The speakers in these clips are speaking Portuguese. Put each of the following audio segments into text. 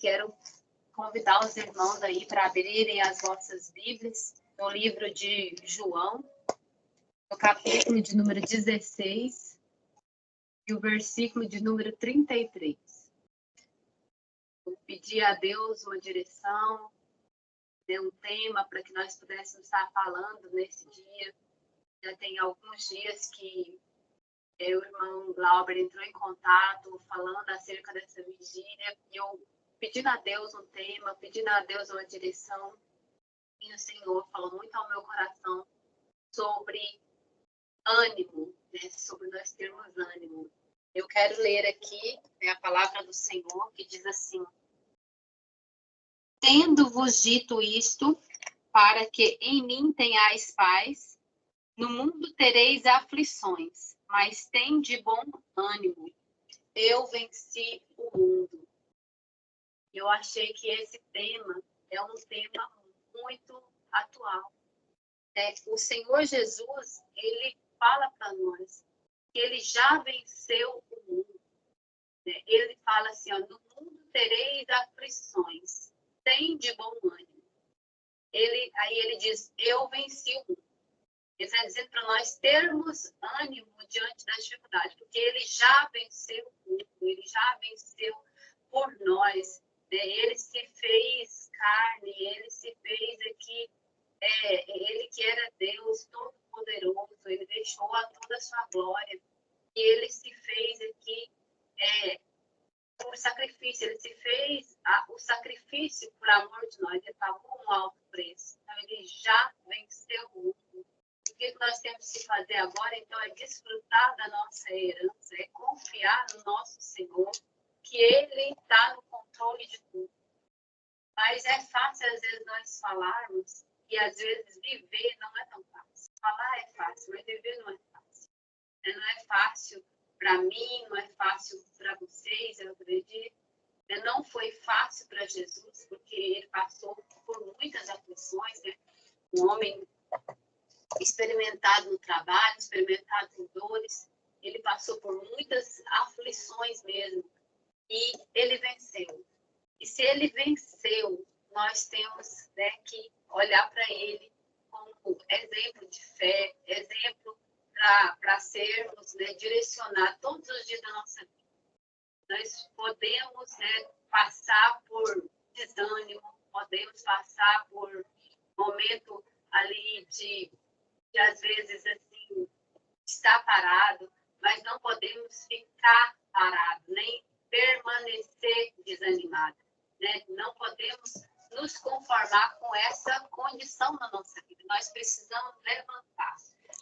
quero convidar os irmãos aí para abrirem as vossas Bíblias no livro de João, no capítulo de número 16 e o versículo de número 33. Eu pedi a Deus uma direção, um tema para que nós pudéssemos estar falando nesse dia. Já tem alguns dias que o irmão Glauber entrou em contato falando acerca dessa vigília, e eu pedindo a Deus um tema, pedindo a Deus uma direção, e o Senhor falou muito ao meu coração sobre ânimo, né? Sobre nós termos ânimo. Eu quero ler aqui, né, a palavra do Senhor, que diz assim: tendo-vos dito isto, para que em mim tenhais paz, no mundo tereis aflições, mas tende bom ânimo, eu venci o mundo. Eu achei que esse tema é um tema muito atual. O Senhor Jesus, ele fala para nós que ele já venceu o mundo. Ele fala assim, ó, no mundo tereis aflições, tende bom ânimo. Aí ele diz, eu venci o mundo. Ele está dizendo para nós termos ânimo diante das dificuldades, porque ele já venceu o mundo, ele já venceu por nós. Ele se fez carne, ele se fez aqui, ele que era Deus Todo-Poderoso, ele deixou a toda a sua glória, e ele se fez aqui por sacrifício, ele se fez o sacrifício por amor de nós, ele pagou um alto preço, então ele já venceu o mundo. O que nós temos que fazer agora, então, é desfrutar da nossa herança, é confiar no nosso Senhor, que Ele está no controle de tudo. Mas é fácil, às vezes, nós falarmos, e às vezes viver não é tão fácil. Falar é fácil, mas viver não é fácil. Não é fácil para mim, não é fácil para vocês, eu acredito. Não foi fácil para Jesus, porque Ele passou por muitas aflições, né? Um homem experimentado no trabalho, experimentado em dores, ele passou por muitas aflições mesmo, e ele venceu. E se ele venceu, nós temos, né, que olhar para ele como exemplo de fé, exemplo para sermos, né, direcionados todos os dias da nossa vida. Nós podemos, né, passar por desânimo, podemos passar por momento ali de às vezes assim, estar parado, mas não podemos ficar parado, nem permanecer desanimado, né? Não podemos nos conformar com essa condição na nossa vida. Nós precisamos levantar,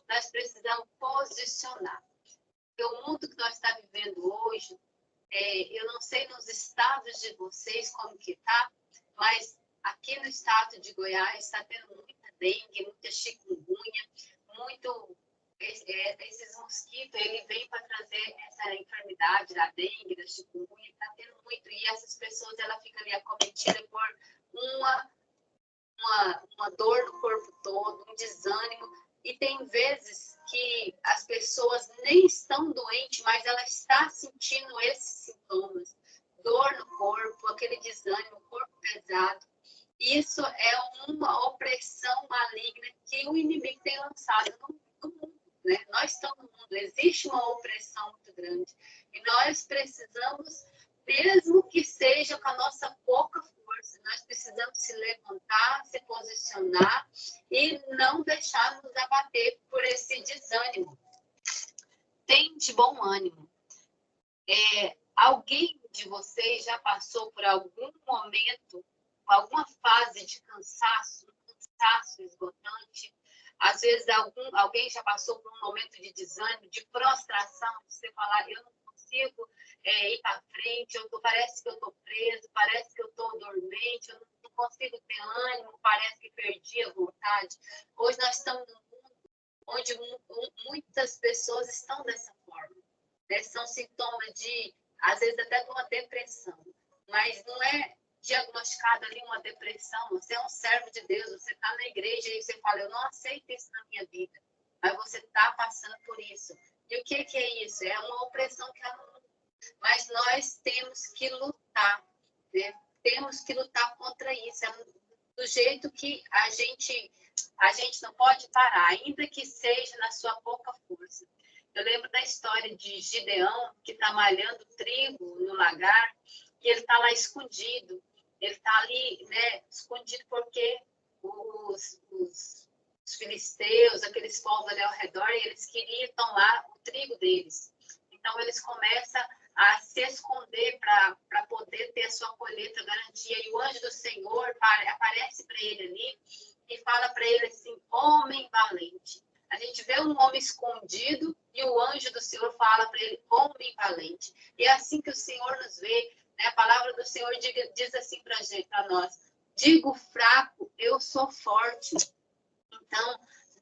nós precisamos posicionar. Porque o mundo que nós estamos vivendo hoje, eu não sei nos estados de vocês como que está, mas aqui no estado de Goiás está tendo muita dengue, muita chikungunya, muito esses mosquitos, ele vem para trazer essa enfermidade da dengue, da chikungunya, está tendo muito, e essas pessoas, ela fica ali acometida por uma dor no corpo todo, um desânimo, e tem vezes que as pessoas nem estão doentes, mas ela está sentindo esses sintomas, dor no corpo, aquele desânimo, corpo pesado. Isso é uma opressão maligna que o inimigo tem lançado no mundo, né? Nós estamos no mundo, existe uma opressão muito grande. E nós precisamos, mesmo que seja com a nossa pouca força, nós precisamos se levantar, se posicionar e não deixar nos abater por esse desânimo. Tente bom ânimo. Alguém de vocês já passou por algum momento, alguma fase de cansaço, um cansaço esgotante? Às vezes alguém já passou por um momento de desânimo, de prostração, de você falar, eu não consigo ir para frente, parece que eu estou preso, parece que eu estou dormente, eu não consigo ter ânimo, parece que perdi a vontade. Hoje nós estamos num mundo onde muitas pessoas estão dessa forma, né? São sintomas de, às vezes até de uma depressão, mas não é diagnosticado ali uma depressão. Você é um servo de Deus, você está na igreja e você fala, eu não aceito isso na minha vida, mas você está passando por isso. E o que é isso? É uma opressão que ela não... Mas nós temos que lutar, né? temos que lutar contra isso. É do jeito que a gente não pode parar, ainda que seja na sua pouca força. Eu lembro da história de Gideão, que está malhando trigo no lagar, e ele está lá escondido. Ele está ali, né, escondido porque os filisteus, aqueles povos ali ao redor, eles queriam tomar o trigo deles. Então, eles começam a se esconder para poder ter a sua colheita garantia. E o anjo do Senhor aparece para ele ali e fala para ele assim, homem valente. A gente vê um homem escondido e o anjo do Senhor fala para ele, homem valente. E é assim que o Senhor nos vê, né? A palavra do Senhor diz assim para nós, digo fraco, eu sou forte. Então,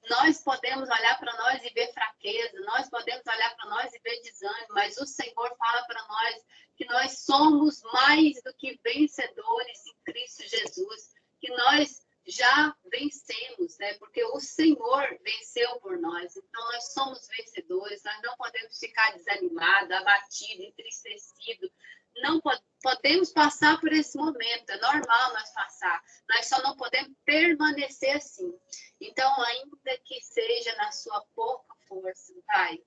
nós podemos olhar para nós e ver fraqueza, nós podemos olhar para nós e ver desânimo, mas o Senhor fala para nós que nós somos mais do que vencedores em Cristo Jesus, que nós já vencemos, né? Porque o Senhor venceu por nós. Então, nós somos vencedores, nós não podemos ficar desanimados, abatidos, entristecidos. Não podemos passar por esse momento, é normal nós passar. Nós só não podemos permanecer assim. Então, ainda que seja na sua pouca força, Pai,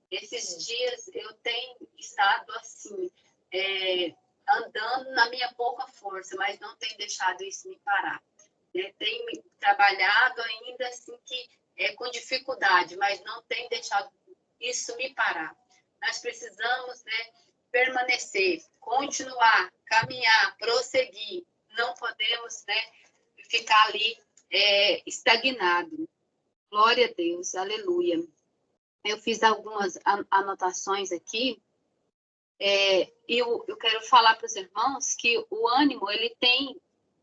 esses dias eu tenho estado assim, andando na minha pouca força, mas não tenho deixado isso me parar. Tenho trabalhado ainda assim com dificuldade, mas não tenho deixado isso me parar. Nós precisamos, né, permanecer, continuar, caminhar, prosseguir. Não podemos, né, ficar ali estagnado. Glória a Deus, aleluia. Eu fiz algumas anotações aqui. Eu quero falar para os irmãos que o ânimo ele tem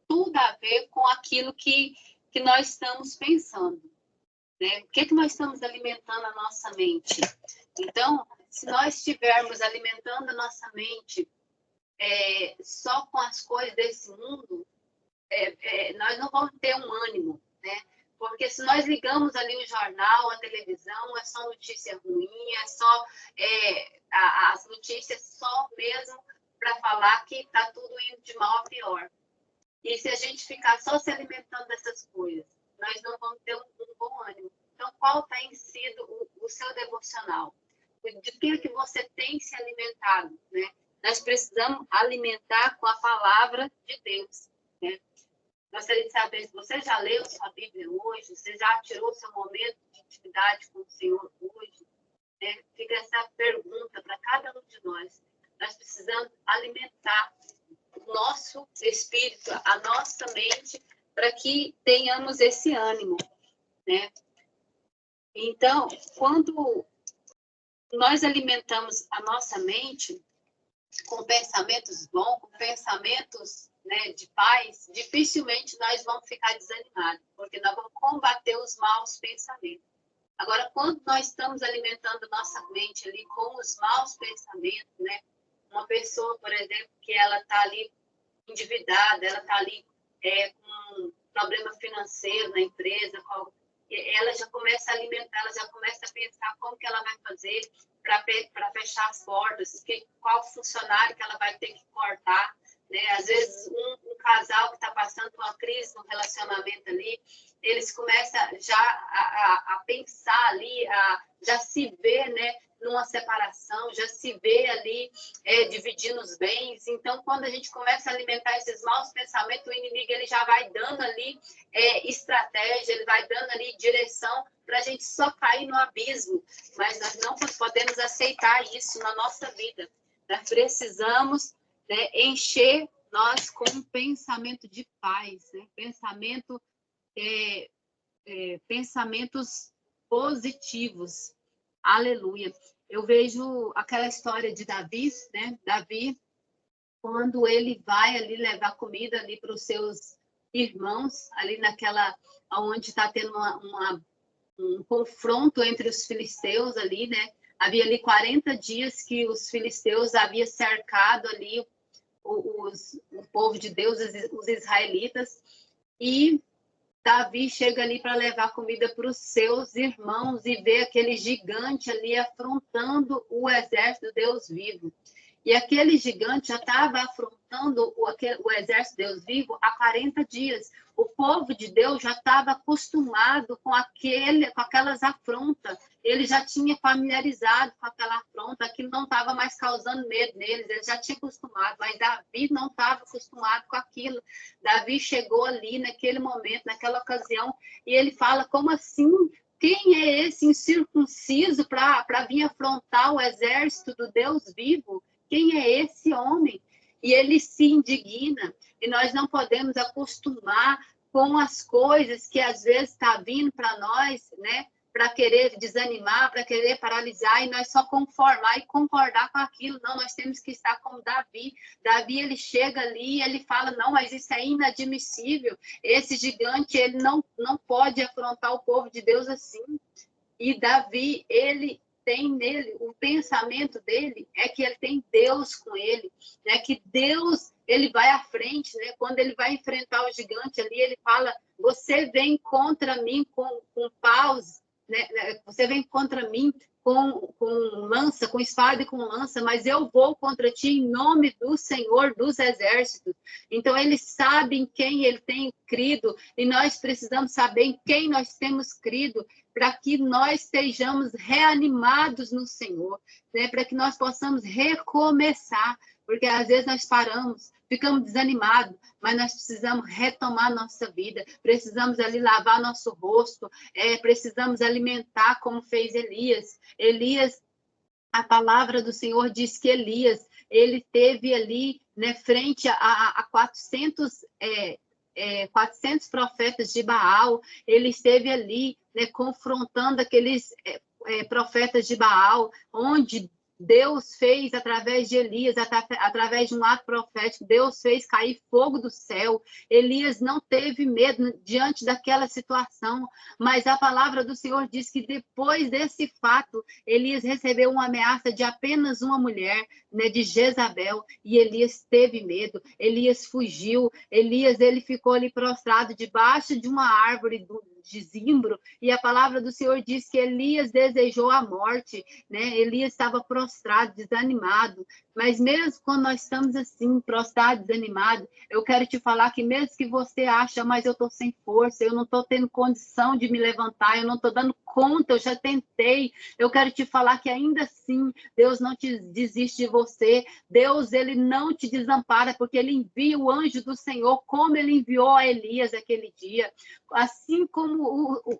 tudo a ver com aquilo que nós estamos pensando, né? O que nós estamos alimentando a nossa mente? Então, se nós estivermos alimentando a nossa mente só com as coisas desse mundo, nós não vamos ter um ânimo, né? Porque se nós ligamos ali o jornal, a televisão, é só notícia ruim, é só as notícias só mesmo para falar que está tudo indo de mal a pior. E se a gente ficar só se alimentando dessas coisas, nós não vamos ter um bom ânimo. Então, qual tem sido o seu devocional? De que você tem se alimentado, né? Nós precisamos alimentar com a palavra de Deus, né? Gostaria de saber se você já leu sua Bíblia hoje, você já tirou seu momento de intimidade com o Senhor hoje, né? Fica essa pergunta para cada um de nós. Nós precisamos alimentar o nosso espírito, a nossa mente, para que tenhamos esse ânimo, né? Então, quando nós alimentamos a nossa mente com pensamentos bons, com pensamentos, né, de paz, dificilmente nós vamos ficar desanimados, porque nós vamos combater os maus pensamentos. Agora, quando nós estamos alimentando nossa mente ali com os maus pensamentos, né? Uma pessoa, por exemplo, que ela está ali endividada, ela está ali com um problema financeiro na empresa, ela já começa a alimentar, ela já começa a pensar como que ela vai fazer para fechar as portas, qual funcionário que ela vai ter que cortar, né? Às vezes, um casal que está passando por uma crise no relacionamento ali, eles começam já a pensar ali, já se ver, né, numa separação, já se vê ali dividindo os bens. Então, quando a gente começa a alimentar esses maus pensamentos, o inimigo ele já vai dando ali estratégia, ele vai dando ali direção para a gente só cair no abismo. Mas nós não podemos aceitar isso na nossa vida. Nós precisamos, né, encher nós com um pensamento de paz, né? Pensamentos positivos. Aleluia. Eu vejo aquela história de Davi, né? Davi, quando ele vai ali levar comida ali para os seus irmãos, ali onde está tendo um confronto entre os filisteus ali, né? Havia ali 40 dias que os filisteus haviam cercado ali o povo de Deus, os israelitas, e Davi chega ali para levar comida para os seus irmãos e vê aquele gigante ali afrontando o exército do Deus vivo. E aquele gigante já estava afrontando o exército de Deus vivo há 40 dias. O povo de Deus já estava acostumado com aquelas afrontas. Ele já tinha familiarizado com aquela afronta, aquilo não estava mais causando medo neles, ele já tinha acostumado, mas Davi não estava acostumado com aquilo. Davi chegou ali naquele momento, naquela ocasião, e ele fala, como assim? Quem é esse incircunciso para vir afrontar o exército do Deus vivo? Quem é esse homem? E ele se indigna, e nós não podemos acostumar com as coisas que às vezes está vindo para nós, né? Para querer desanimar, para querer paralisar, e nós só conformar e concordar com aquilo. Não, nós temos que estar como Davi. Davi, ele chega ali e ele fala, não, mas isso é inadmissível. Esse gigante, ele não pode afrontar o povo de Deus assim. E Davi, ele tem nele, o pensamento dele é que ele tem Deus com ele, né? Que Deus, ele vai à frente, né? Quando ele vai enfrentar o gigante ali, ele fala, você vem contra mim com paus, né? Você vem contra mim com lança, com espada e com lança, mas eu vou contra ti em nome do Senhor dos Exércitos. Então, ele sabe em quem ele tem crido, e nós precisamos saber em quem nós temos crido, para que nós estejamos reanimados no Senhor, né? Para que nós possamos recomeçar, porque às vezes nós paramos, ficamos desanimados, mas nós precisamos retomar nossa vida, precisamos ali lavar nosso rosto, precisamos alimentar como fez Elias. Elias, a palavra do Senhor diz que Elias, ele teve ali, né, frente a 400 profetas de Baal, ele esteve ali, né, confrontando aqueles profetas de Baal, onde Deus fez, através de Elias, através de um ato profético, Deus fez cair fogo do céu. Elias não teve medo diante daquela situação, mas a palavra do Senhor diz que depois desse fato, Elias recebeu uma ameaça de apenas uma mulher, né, de Jezabel, e Elias teve medo, Elias fugiu, Elias, ele ficou ali prostrado debaixo de uma árvore de zimbro, e a palavra do Senhor diz que Elias desejou a morte, né? Elias estava prostrado, desanimado, mas mesmo quando nós estamos assim, prostrados, desanimados, eu quero te falar que mesmo que você acha, mas eu estou sem força, eu não estou tendo condição de me levantar, eu não estou dando conta, eu já tentei, eu quero te falar que ainda assim, Deus não te desiste de você, Deus, ele não te desampara, porque ele envia o anjo do Senhor, como ele enviou a Elias aquele dia, assim como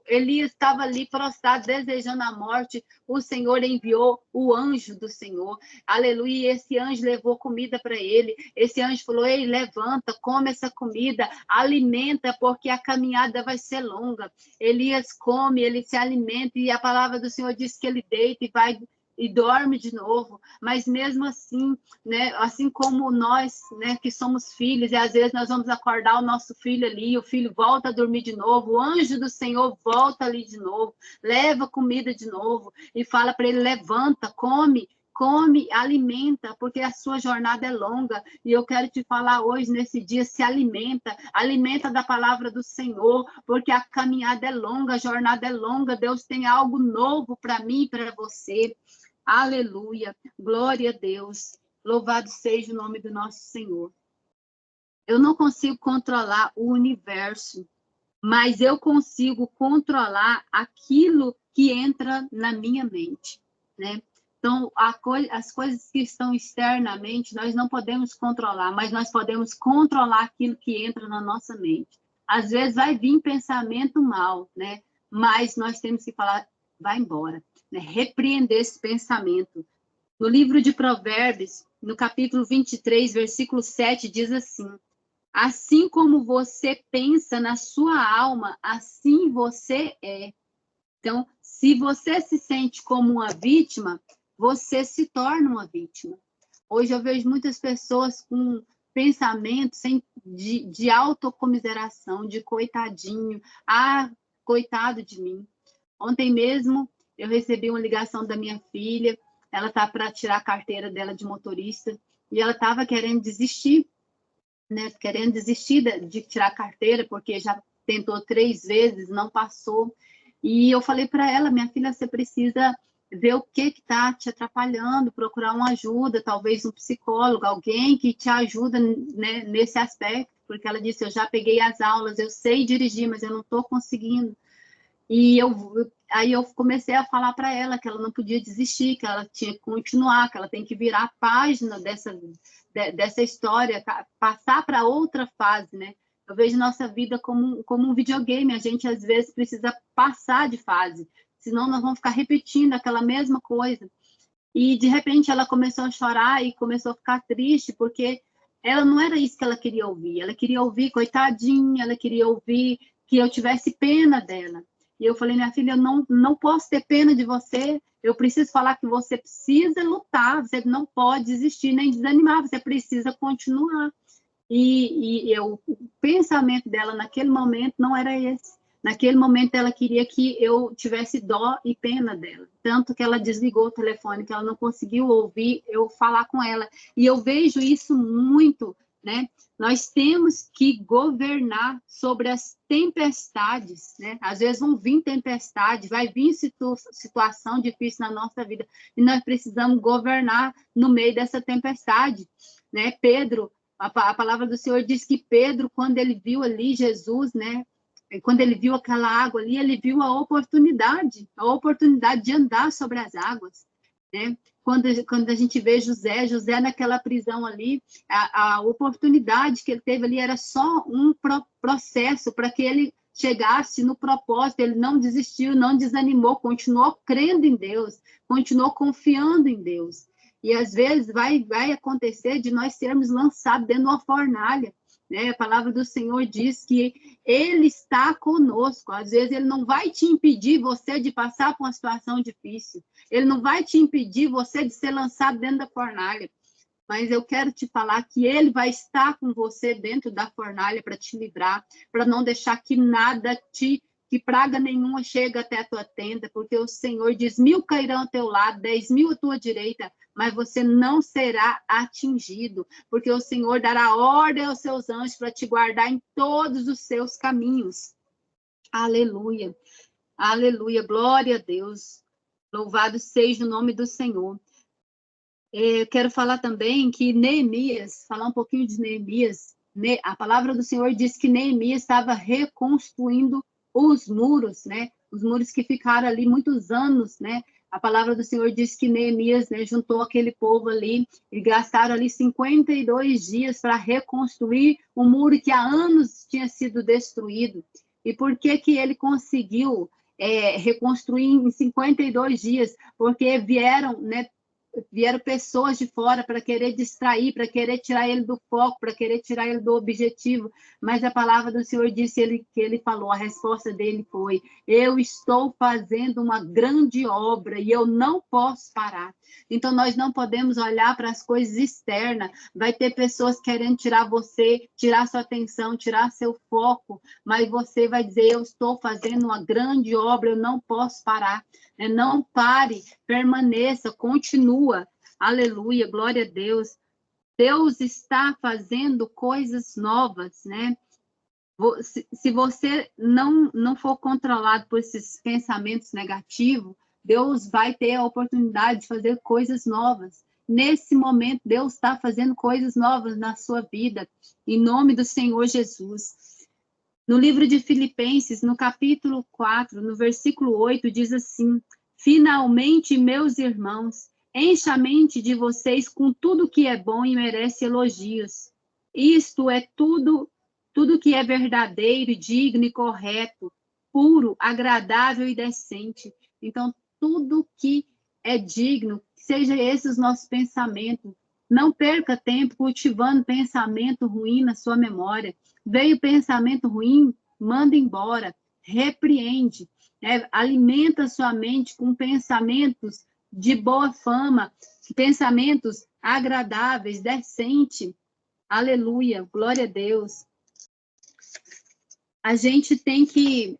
Elias estava ali prostrado, desejando a morte, o Senhor enviou o anjo do Senhor, aleluia, esse anjo levou comida para ele, esse anjo falou, ei, levanta, come essa comida, alimenta, porque a caminhada vai ser longa. Elias come, ele se alimenta, e a palavra do Senhor diz que ele deita e vai e dorme de novo, mas mesmo assim, né, assim como nós, né, que somos filhos, e às vezes nós vamos acordar o nosso filho ali, o filho volta a dormir de novo, o anjo do Senhor volta ali de novo, leva comida de novo, e fala para ele, levanta, come, alimenta, porque a sua jornada é longa, e eu quero te falar hoje, nesse dia, se alimenta da palavra do Senhor, porque a caminhada é longa, a jornada é longa, Deus tem algo novo para mim e para você. Aleluia, glória a Deus, louvado seja o nome do nosso Senhor. Eu não consigo controlar o universo, mas eu consigo controlar aquilo que entra na minha mente, né? Então, as coisas que estão externamente, nós não podemos controlar, mas nós podemos controlar aquilo que entra na nossa mente. Às vezes vai vir pensamento mal, né? Mas nós temos que falar, vai embora, né? Repreender esse pensamento. No livro de Provérbios, no capítulo 23, versículo 7, diz assim, assim como você pensa na sua alma, assim você é. Então, se você se sente como uma vítima, você se torna uma vítima. Hoje eu vejo muitas pessoas com pensamentos de autocomiseração, de coitadinho, coitado de mim. Ontem mesmo eu recebi uma ligação da minha filha, ela está para tirar a carteira dela de motorista, e ela estava querendo desistir, né? Querendo desistir de tirar a carteira, porque já tentou 3 vezes, não passou. E eu falei para ela, minha filha, você precisa ver o que está te atrapalhando, procurar uma ajuda, talvez um psicólogo, alguém que te ajuda, né, nesse aspecto, porque ela disse, eu já peguei as aulas, eu sei dirigir, mas eu não estou conseguindo. E aí eu comecei a falar para ela que ela não podia desistir, que ela tinha que continuar, que ela tem que virar a página dessa história, passar para outra fase, né? Eu vejo nossa vida como um videogame, a gente às vezes precisa passar de fase, senão nós vamos ficar repetindo aquela mesma coisa. E de repente ela começou a chorar e começou a ficar triste, porque ela não era isso que ela queria ouvir, coitadinha, ela queria ouvir que eu tivesse pena dela. E eu falei, minha filha, eu não posso ter pena de você, eu preciso falar que você precisa lutar, você não pode desistir nem desanimar, você precisa continuar. O pensamento dela naquele momento não era esse. Naquele momento ela queria que eu tivesse dó e pena dela. Tanto que ela desligou o telefone, que ela não conseguiu ouvir eu falar com ela. E eu vejo isso muito, né? Nós temos que governar sobre as tempestades, né? Às vezes vão vir tempestade, vai vir situação difícil na nossa vida, e nós precisamos governar no meio dessa tempestade, né? Pedro, a palavra do Senhor diz que Pedro, quando ele viu ali Jesus, né? Quando ele viu aquela água ali, ele viu a oportunidade de andar sobre as águas, né? Quando a gente vê José naquela prisão ali, a oportunidade que ele teve ali era só um processo para que ele chegasse no propósito, ele não desistiu, não desanimou, continuou crendo em Deus, continuou confiando em Deus. E às vezes vai acontecer de nós sermos lançados dentro de uma fornalha, né? A palavra do Senhor diz que Ele está conosco. Às vezes Ele não vai te impedir você de passar por uma situação difícil. Ele não vai te impedir você de ser lançado dentro da fornalha. Mas eu quero te falar que Ele vai estar com você dentro da fornalha para te livrar, para não deixar que praga nenhuma chegue até a tua tenda, porque o Senhor diz, 1000 cairão ao teu lado, 10.000 à tua direita, mas você não será atingido, porque o Senhor dará ordem aos seus anjos para te guardar em todos os seus caminhos. Aleluia, aleluia, glória a Deus, louvado seja o nome do Senhor. Eu quero falar também que Neemias, falar um pouquinho de Neemias, a palavra do Senhor diz que Neemias estava reconstruindo os muros, né? Os muros que ficaram ali muitos anos, né? A palavra do Senhor diz que Neemias, né, juntou aquele povo ali e gastaram ali 52 dias para reconstruir um muro que há anos tinha sido destruído. E por que ele conseguiu reconstruir em 52 dias? Porque vieram pessoas de fora para querer distrair, para querer tirar ele do foco, para querer tirar ele do objetivo, mas a palavra do Senhor disse que ele falou, a resposta dele foi, eu estou fazendo uma grande obra e eu não posso parar. Então nós não podemos olhar para as coisas externas, vai ter pessoas querendo tirar você, tirar sua atenção, tirar seu foco, mas você vai dizer, eu estou fazendo uma grande obra, eu não posso parar. Não pare, permaneça, continua. Aleluia, glória a Deus. Deus está fazendo coisas novas, né? Se você não for controlado por esses pensamentos negativos, Deus vai ter a oportunidade de fazer coisas novas. Nesse momento, Deus está fazendo coisas novas na sua vida, em nome do Senhor Jesus. No livro de Filipenses, no capítulo 4, no versículo 8, diz assim, finalmente, meus irmãos, encha a mente de vocês com tudo que é bom e merece elogios. Isto é tudo que é verdadeiro, digno e correto, puro, agradável e decente. Então, tudo que é digno, seja esses os nossos pensamentos. Não perca tempo cultivando pensamento ruim na sua memória. Veio pensamento ruim, manda embora, repreende, alimenta sua mente com pensamentos de boa fama, pensamentos agradáveis, decentes. Aleluia, glória a Deus. A gente tem que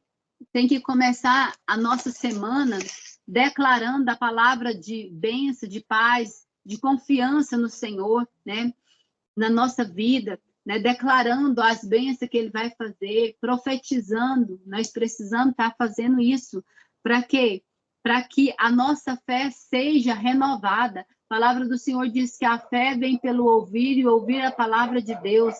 começar a nossa semana declarando a palavra de bênção, de paz, de confiança no Senhor, né? Na nossa vida, né? Declarando as bênçãos que Ele vai fazer, profetizando. Nós precisamos estar fazendo isso. Para quê? para que a nossa fé seja renovada. A palavra do Senhor diz que a fé vem pelo ouvir e ouvir a palavra de Deus.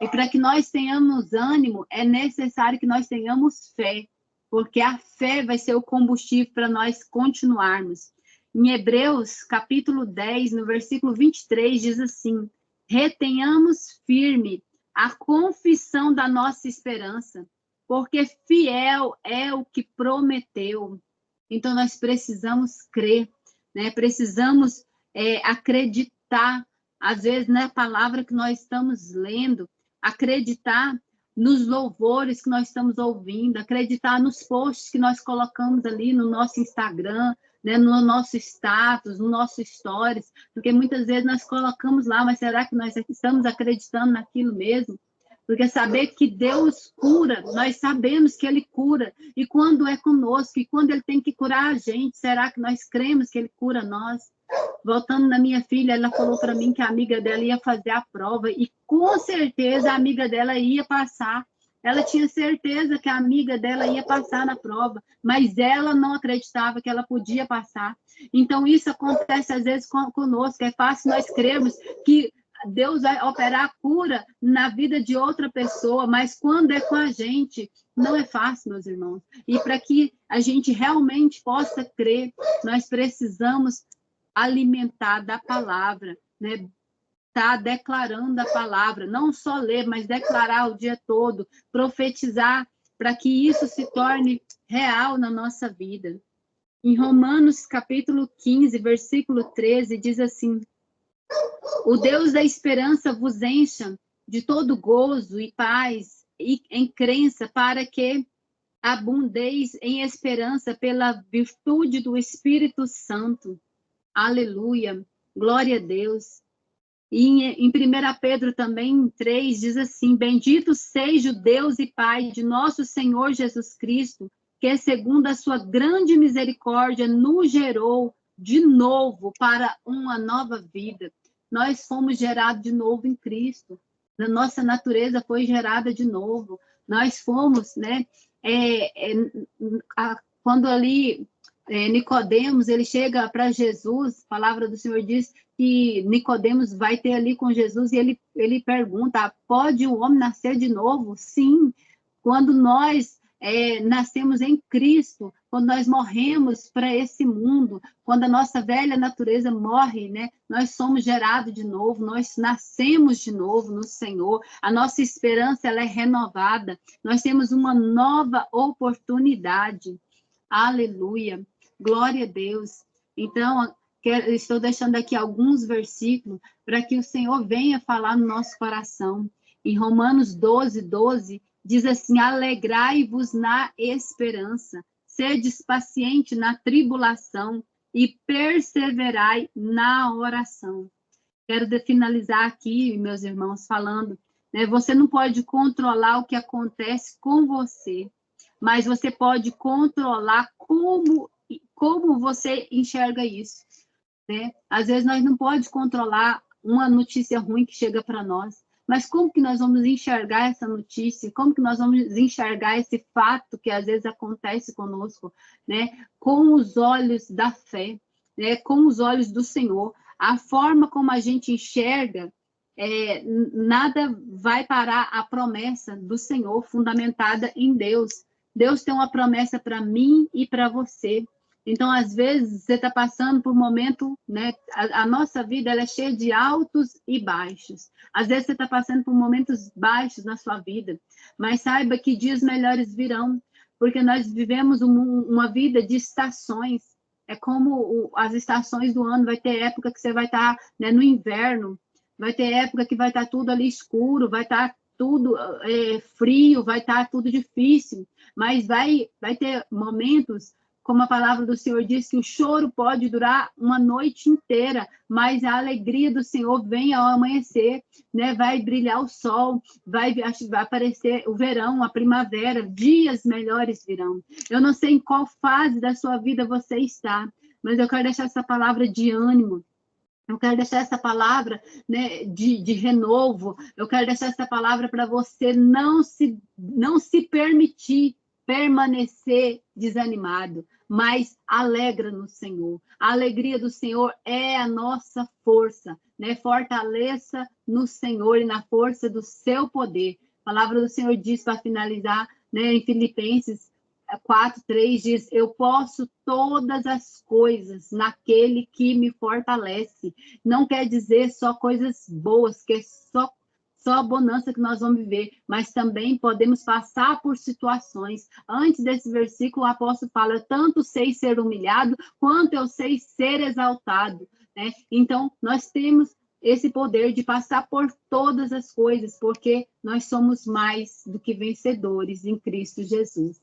E para que nós tenhamos ânimo, é necessário que nós tenhamos fé, porque a fé vai ser o combustível para nós continuarmos. Em Hebreus, capítulo 10, no versículo 23, diz assim: retenhamos firme a confissão da nossa esperança, porque fiel é o que prometeu. Então, nós precisamos crer, né? Precisamos acreditar, às vezes, na palavra que nós estamos lendo, acreditar nos louvores que nós estamos ouvindo, acreditar nos posts que nós colocamos ali no nosso Instagram, né, no nosso status, no nosso stories, porque muitas vezes nós colocamos lá, mas será que nós estamos acreditando naquilo mesmo? Porque saber que Deus cura, nós sabemos que Ele cura, e quando é conosco, e quando Ele tem que curar a gente, será que nós cremos que Ele cura nós? Voltando na minha filha, ela falou para mim que a amiga dela ia fazer a prova, e com certeza a amiga dela ia passar. Ela tinha certeza que a amiga dela ia passar na prova, mas ela não acreditava que ela podia passar. Então, isso acontece às vezes conosco. É fácil nós crermos que Deus vai operar a cura na vida de outra pessoa, mas quando é com a gente, não é fácil, meus irmãos. E para que a gente realmente possa crer, nós precisamos alimentar da palavra, né? Tá declarando a palavra, não só ler, mas declarar o dia todo, profetizar, para que isso se torne real na nossa vida. Em Romanos, capítulo 15, versículo 13, diz assim: o Deus da esperança vos encha de todo gozo e paz e em crença, para que abundeis em esperança pela virtude do Espírito Santo. Aleluia, glória a Deus. E em 1 Pedro também, 3, diz assim: bendito seja o Deus e Pai de nosso Senhor Jesus Cristo, que segundo a sua grande misericórdia nos gerou de novo para uma nova vida. Nós fomos gerados de novo em Cristo. A nossa natureza foi gerada de novo. Nós fomos, né? Quando ali Nicodemos, ele chega para Jesus, a palavra do Senhor diz que Nicodemos vai ter ali com Jesus, e ele pergunta: pode o homem nascer de novo? Sim, quando nós nascemos em Cristo, quando nós morremos para esse mundo, quando a nossa velha natureza morre, né? Nós somos gerados de novo, nós nascemos de novo no Senhor, a nossa esperança ela é renovada, nós temos uma nova oportunidade. Aleluia, glória a Deus. Então, estou deixando aqui alguns versículos para que o Senhor venha falar no nosso coração. Em Romanos 12, 12, diz assim: alegrai-vos na esperança, sedes paciente na tribulação e perseverai na oração. Quero finalizar aqui, meus irmãos, falando, né, você não pode controlar o que acontece com você, mas você pode controlar como você enxerga isso, né? Às vezes nós não podemos controlar uma notícia ruim que chega para nós, mas como que nós vamos enxergar essa notícia? Como que nós vamos enxergar esse fato que às vezes acontece conosco, né? Com os olhos da fé, né? Com os olhos do Senhor. A forma como a gente enxerga, nada vai parar a promessa do Senhor fundamentada em Deus. Deus tem uma promessa para mim e para você. Então, às vezes, você está passando por um momento, né? A nossa vida ela é cheia de altos e baixos. Às vezes, você está passando por momentos baixos na sua vida, mas saiba que dias melhores virão, porque nós vivemos uma vida de estações. É como as estações do ano, vai ter época que você vai estar, né, no inverno, vai ter época que vai estar tudo ali escuro, vai estar tudo frio, vai estar tudo difícil, mas vai ter momentos, como a palavra do Senhor diz, que o choro pode durar uma noite inteira, mas a alegria do Senhor vem ao amanhecer, né? Vai brilhar o sol, vai aparecer o verão, a primavera, dias melhores virão. Eu não sei em qual fase da sua vida você está, mas eu quero deixar essa palavra de ânimo. Eu quero deixar essa palavra, né, de renovo. Eu quero deixar essa palavra para você não se permitir permanecer desanimado. mas alegra no Senhor. A alegria do Senhor é a nossa força, né? Fortaleça no Senhor e na força do seu poder. A palavra do Senhor diz, para finalizar, né, em Filipenses 4:3 diz: eu posso todas as coisas naquele que me fortalece. Não quer dizer só coisas boas, que é só a bonança que nós vamos viver, mas também podemos passar por situações. Antes desse versículo, o apóstolo fala: eu tanto sei ser humilhado, quanto eu sei ser exaltado, né? Então, nós temos esse poder de passar por todas as coisas, porque nós somos mais do que vencedores em Cristo Jesus.